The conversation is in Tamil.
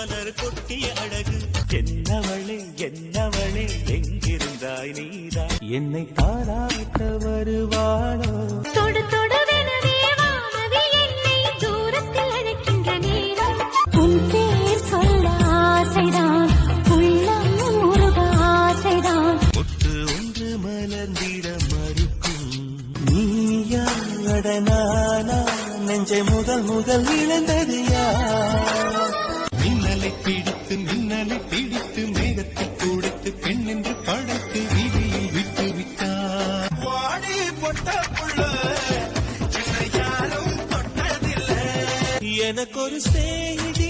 மலர் கொட்டிய அழகு என்னவளே என்னவளே எங்கிருந்தாய் நீதான் என்னை தாராட்ட வருவாளோ தொடு தொடுவெனவே வானவி என்னை தூரத்தில் அழைக்கின்ற நேரம் உன் பேர் சொல்ல ஆசைதான் உள்ளம் முருக ஆசைதான் ஒன்று ஒன்று மலர்ந்திட மறுக்கும் நீயா அடனானா நெஞ்சை முதல் முதல் இழந்தது யார் மின்னலை பிடித்து மேகத்தில் கொடுத்து பெண் என்று படைத்து வீதியில் விட்டு விட்டார் வாடி பொட்ட புள்ள என்னை யாரும் தொட்டதில்லை எனக்கொரு சேகி